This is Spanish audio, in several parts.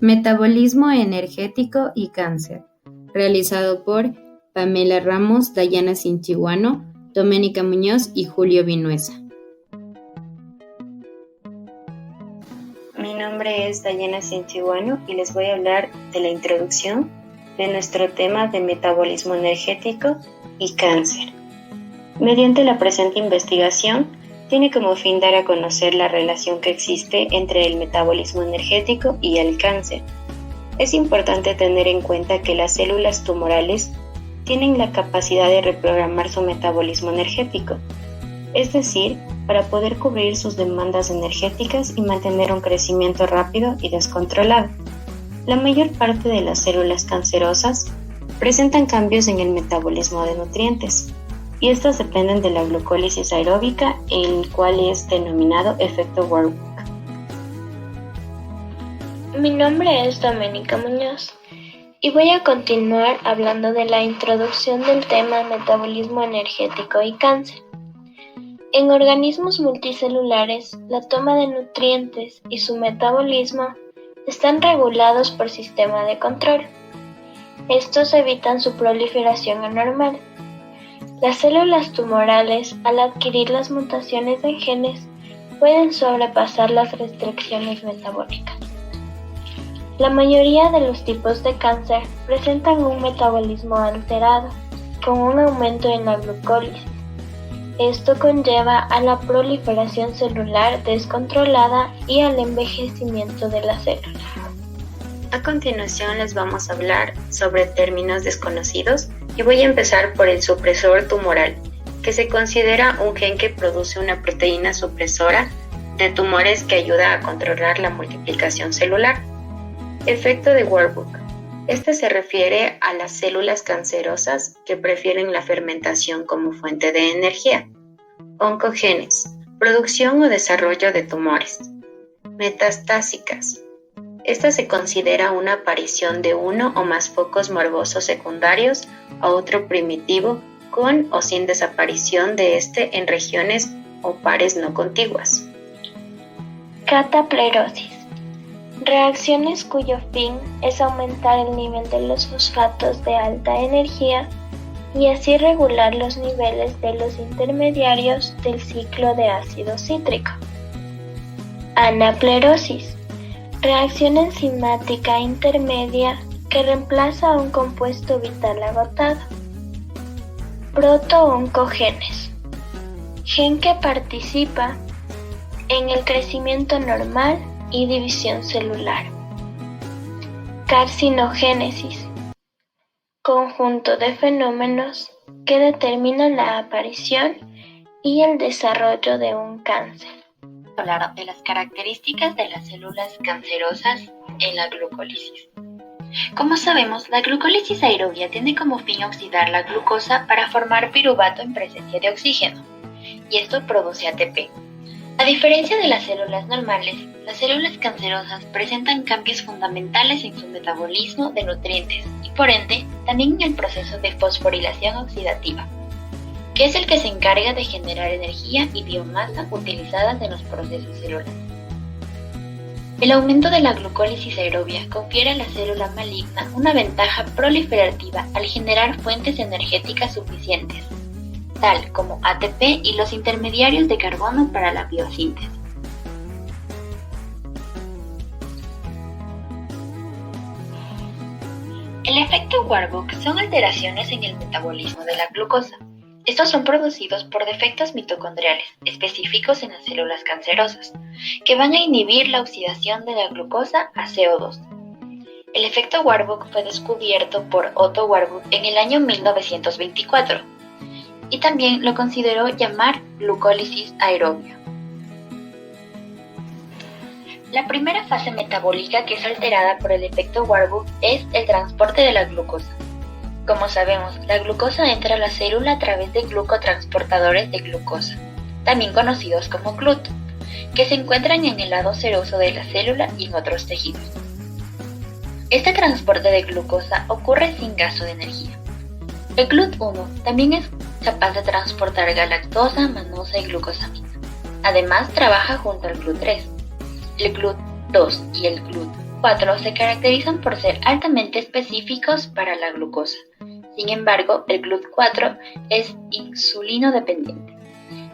Metabolismo energético y cáncer, realizado por Pamela Ramos, Dayana Cinchiguano, Doménica Muñoz y Julio Vinuesa. Mi nombre es Dayana Cinchiguano y les voy a hablar de la introducción de nuestro tema de metabolismo energético y cáncer. Mediante la presente investigación, tiene como fin dar a conocer la relación que existe entre el metabolismo energético y el cáncer. Es importante tener en cuenta que las células tumorales tienen la capacidad de reprogramar su metabolismo energético, es decir, para poder cubrir sus demandas energéticas y mantener un crecimiento rápido y descontrolado. La mayor parte de las células cancerosas presentan cambios en el metabolismo de nutrientes, y estas dependen de la glucólisis aeróbica, el cual es denominado efecto Warburg. Mi nombre es Doménica Muñoz y voy a continuar hablando de la introducción del tema metabolismo energético y cáncer. En organismos multicelulares, la toma de nutrientes y su metabolismo están regulados por sistema de control. Estos evitan su proliferación anormal. Las células tumorales, al adquirir las mutaciones en genes, pueden sobrepasar las restricciones metabólicas. La mayoría de los tipos de cáncer presentan un metabolismo alterado, con un aumento en la glucólisis. Esto conlleva a la proliferación celular descontrolada y al envejecimiento de las células. A continuación les vamos a hablar sobre términos desconocidos y voy a empezar por el supresor tumoral, que se considera un gen que produce una proteína supresora de tumores que ayuda a controlar la multiplicación celular. Efecto de Warburg. Este se refiere a las células cancerosas que prefieren la fermentación como fuente de energía. Oncogenes. Producción o desarrollo de tumores. Metastásicas. Esta se considera una aparición de uno o más focos morbosos secundarios a otro primitivo con o sin desaparición de este en regiones o pares no contiguas. Cataplerosis. Reacciones cuyo fin es aumentar el nivel de los fosfatos de alta energía y así regular los niveles de los intermediarios del ciclo de ácido cítrico. Anaplerosis. Reacción enzimática intermedia que reemplaza a un compuesto vital agotado. Proto-oncogenes. Gen que participa en el crecimiento normal y división celular. Carcinogénesis. Conjunto de fenómenos que determinan la aparición y el desarrollo de un cáncer. Hablar de las características de las células cancerosas en la glucólisis. Como sabemos, la glucólisis aerobia tiene como fin oxidar la glucosa para formar piruvato en presencia de oxígeno, y esto produce ATP. A diferencia de las células normales, las células cancerosas presentan cambios fundamentales en su metabolismo de nutrientes y por ende también en el proceso de fosforilación oxidativa, que es el que se encarga de generar energía y biomasa utilizadas en los procesos celulares. El aumento de la glucólisis aerobia confiere a la célula maligna una ventaja proliferativa al generar fuentes energéticas suficientes, tal como ATP y los intermediarios de carbono para la biosíntesis. El efecto Warburg son alteraciones en el metabolismo de la glucosa. Estos son producidos por defectos mitocondriales específicos en las células cancerosas, que van a inhibir la oxidación de la glucosa a CO2. El efecto Warburg fue descubierto por Otto Warburg en el año 1924 y también lo consideró llamar glucólisis aerobia. La primera fase metabólica que es alterada por el efecto Warburg es el transporte de la glucosa. Como sabemos, la glucosa entra a la célula a través de glucotransportadores de glucosa, también conocidos como GLUT, que se encuentran en el lado seroso de la célula y en otros tejidos. Este transporte de glucosa ocurre sin gasto de energía. El GLUT1 también es capaz de transportar galactosa, manosa y glucosamina. Además, trabaja junto al GLUT3. El GLUT2 y el GLUT4 4 se caracterizan por ser altamente específicos para la glucosa. Sin embargo, el GLUT4 es insulino dependiente.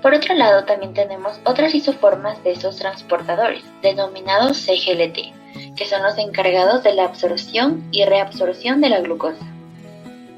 Por otro lado, también tenemos otras isoformas de estos transportadores, denominados CGLT, que son los encargados de la absorción y reabsorción de la glucosa.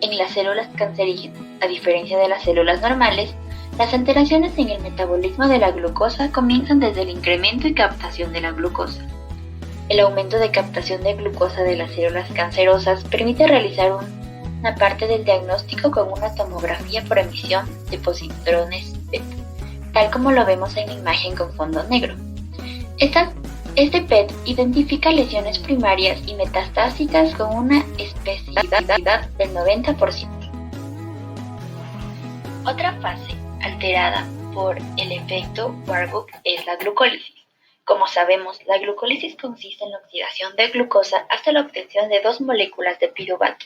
En las células cancerígenas, a diferencia de las células normales, las alteraciones en el metabolismo de la glucosa comienzan desde el incremento y captación de la glucosa. El aumento de captación de glucosa de las células cancerosas permite realizar una parte del diagnóstico con una tomografía por emisión de positrones PET, tal como lo vemos en la imagen con fondo negro. Este PET identifica lesiones primarias y metastásicas con una especificidad del 90%. Otra fase alterada por el efecto Warburg es la glucólisis. Como sabemos, la glucólisis consiste en la oxidación de glucosa hasta la obtención de 2 moléculas de piruvato,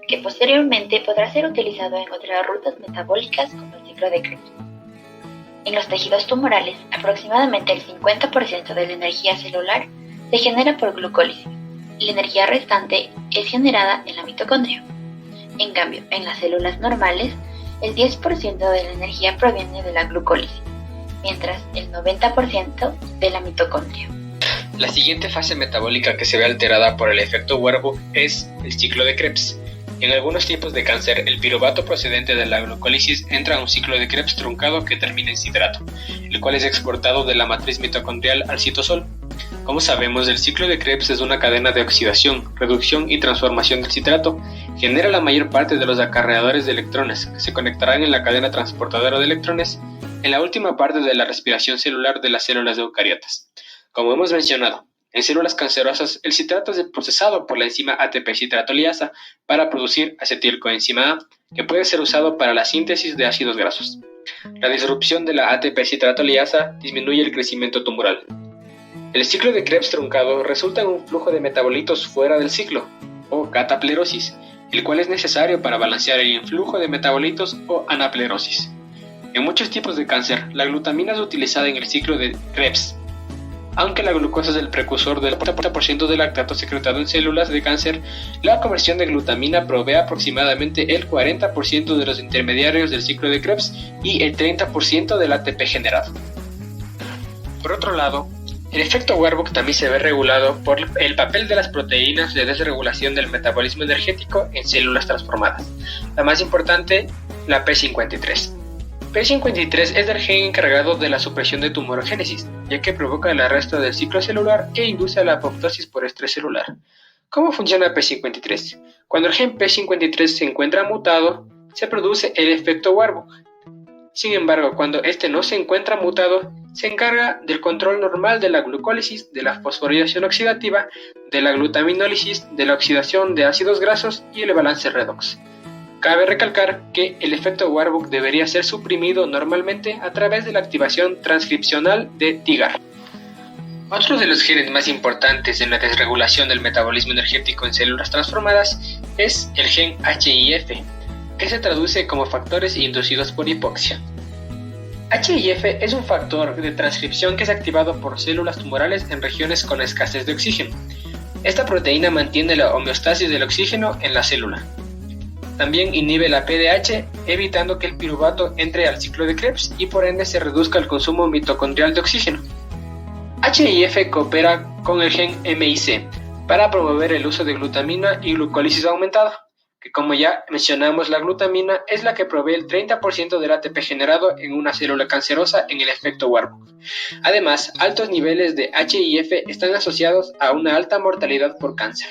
que posteriormente podrá ser utilizado en otras rutas metabólicas como el ciclo de Krebs. En los tejidos tumorales, aproximadamente el 50% de la energía celular se genera por glucólisis y la energía restante es generada en la mitocondria. En cambio, en las células normales, el 10% de la energía proviene de la glucólisis, mientras el 90% de la mitocondria. La siguiente fase metabólica que se ve alterada por el efecto Warburg es el ciclo de Krebs. En algunos tipos de cáncer, el piruvato procedente de la glucólisis entra a un ciclo de Krebs truncado que termina en citrato, el cual es exportado de la matriz mitocondrial al citosol. Como sabemos, el ciclo de Krebs es una cadena de oxidación, reducción y transformación del citrato. Genera la mayor parte de los acarreadores de electrones, que se conectarán en la cadena transportadora de electrones en la última parte de la respiración celular de las células eucariotas. Como hemos mencionado, en células cancerosas, el citrato es procesado por la enzima ATP citratoliasa para producir acetilcoenzima A, que puede ser usado para la síntesis de ácidos grasos. La disrupción de la ATP citratoliasa disminuye el crecimiento tumoral. El ciclo de Krebs truncado resulta en un flujo de metabolitos fuera del ciclo, o cataplerosis, el cual es necesario para balancear el influjo de metabolitos o anaplerosis. En muchos tipos de cáncer, la glutamina es utilizada en el ciclo de Krebs. Aunque la glucosa es el precursor del 40% del lactato secretado en células de cáncer, la conversión de glutamina provee aproximadamente el 40% de los intermediarios del ciclo de Krebs y el 30% del ATP generado. Por otro lado, el efecto Warburg también se ve regulado por el papel de las proteínas de desregulación del metabolismo energético en células transformadas. La más importante, la P53. P53 es el gen encargado de la supresión de tumorogénesis, ya que provoca el arresto del ciclo celular e induce a la apoptosis por estrés celular. ¿Cómo funciona P53? Cuando el gen P53 se encuentra mutado, se produce el efecto Warburg. Sin embargo, cuando este no se encuentra mutado, se encarga del control normal de la glucólisis, de la fosforilación oxidativa, de la glutaminólisis, de la oxidación de ácidos grasos y el balance redox. Cabe recalcar que el efecto Warburg debería ser suprimido normalmente a través de la activación transcripcional de TIGAR. Otro de los genes más importantes en la desregulación del metabolismo energético en células transformadas es el gen HIF, que se traduce como factores inducidos por hipoxia. HIF es un factor de transcripción que es activado por células tumorales en regiones con escasez de oxígeno. Esta proteína mantiene la homeostasis del oxígeno en la célula. También inhibe la PDH, evitando que el piruvato entre al ciclo de Krebs y por ende se reduzca el consumo mitocondrial de oxígeno. HIF coopera con el gen MIC para promover el uso de glutamina y glucólisis aumentada, que como ya mencionamos, la glutamina es la que provee el 30% del ATP generado en una célula cancerosa en el efecto Warburg. Además, altos niveles de HIF están asociados a una alta mortalidad por cáncer.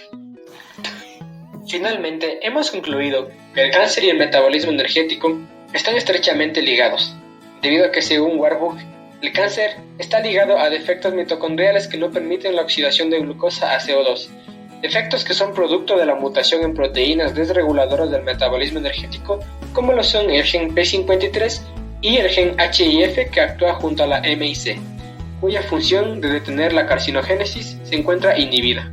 Finalmente, hemos concluido que el cáncer y el metabolismo energético están estrechamente ligados, debido a que según Warburg, el cáncer está ligado a defectos mitocondriales que no permiten la oxidación de glucosa a CO2, defectos que son producto de la mutación en proteínas desreguladoras del metabolismo energético, como lo son el gen P53 y el gen HIF que actúa junto a la MIC, cuya función de detener la carcinogénesis se encuentra inhibida.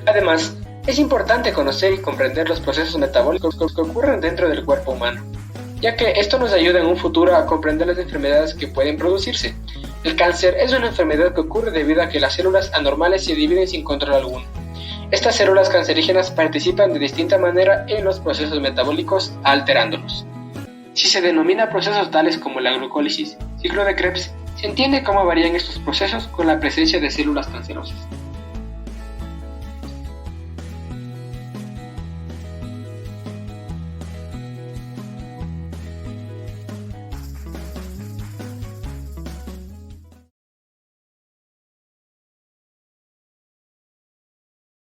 Además, es importante conocer y comprender los procesos metabólicos que ocurren dentro del cuerpo humano, ya que esto nos ayuda en un futuro a comprender las enfermedades que pueden producirse. El cáncer es una enfermedad que ocurre debido a que las células anormales se dividen sin control alguno. Estas células cancerígenas participan de distinta manera en los procesos metabólicos, alterándolos. Si se denomina procesos tales como la glucólisis, ciclo de Krebs, se entiende cómo varían estos procesos con la presencia de células cancerosas.